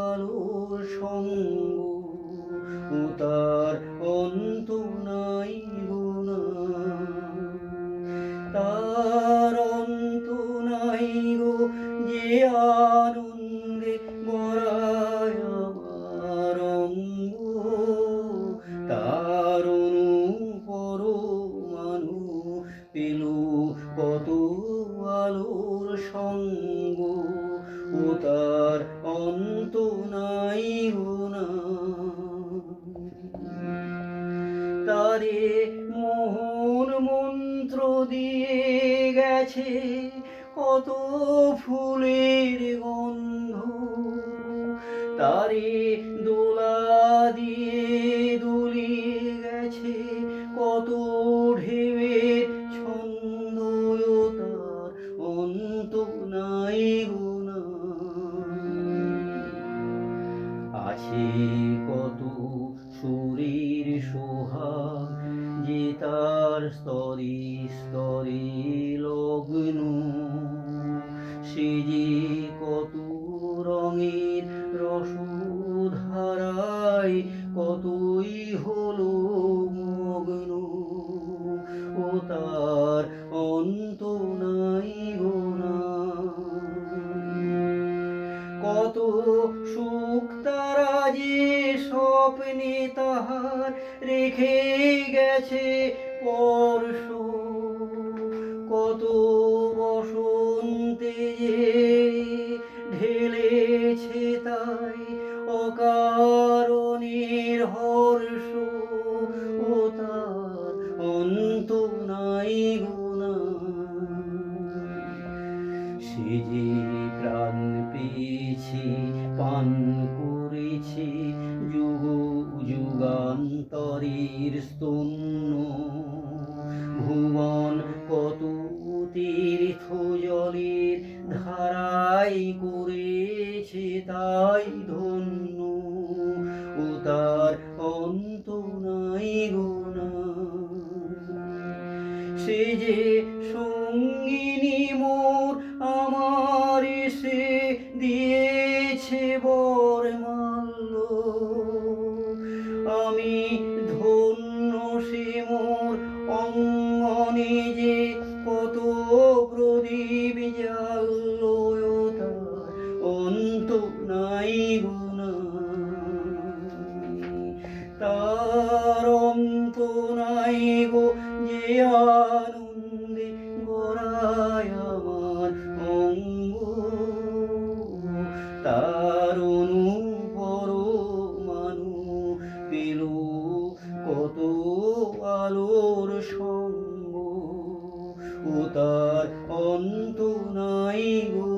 আলোর সঙ্গ, ও তার অন্ত নাই গো না, তার অন্ত নাই গো, যে আনন্দে গড়ায় আমার অঙ্গ, তার পরমাণু পেল কত আলোর সঙ্গ, ও তার অন্ত নাই গো না। তারে মোহন মন্ত্র দিয়ে গেছে কত ফুলের গন্ধ, তারে দোলা দিয়ে দুলিয়ে গেছে কত ঢেউয়ের ছন্দ, তার অন্ত নাই গো না। আছে কত সুরের সোহাগ, যে তার স্তরে স্তরে লগ্ন, সে যে কত রঙের রসধারায় কতই হলো মগ্ন, ও তার অন্ত নাই গো না। কত সুখ তারা যে স্বপ্নে তাহার রেখে গেছে পরশ, কত বসন্তে যে ঢেলেছে তাই অকারণের হর্ষ, ও তার অন্ত নাই গো না। সে যে প্রাণ পেয়েছে পান করেছে যুগ যুগান্তরের স্তন্য, ভুবন কত তীর্থ জলের ধারায় করেছে তাই ধন্য, ও তার অন্ত নাই গো না। সে যে সঙ্গিনী মোর আমার সে দিয়েছে বরমাল্য, আমি ধন্য সে মোর অঙ্গনে যে কত প্রদীপ জ্বালল, তার অন্ত নাই গো না। তার অন্ত নাই গো, যে আনন্দে গড়ায় আমার অঙ্গ, তার পরমাণু পেল কত আলোর সঙ্গ, ও তার অন্ত নাই গো।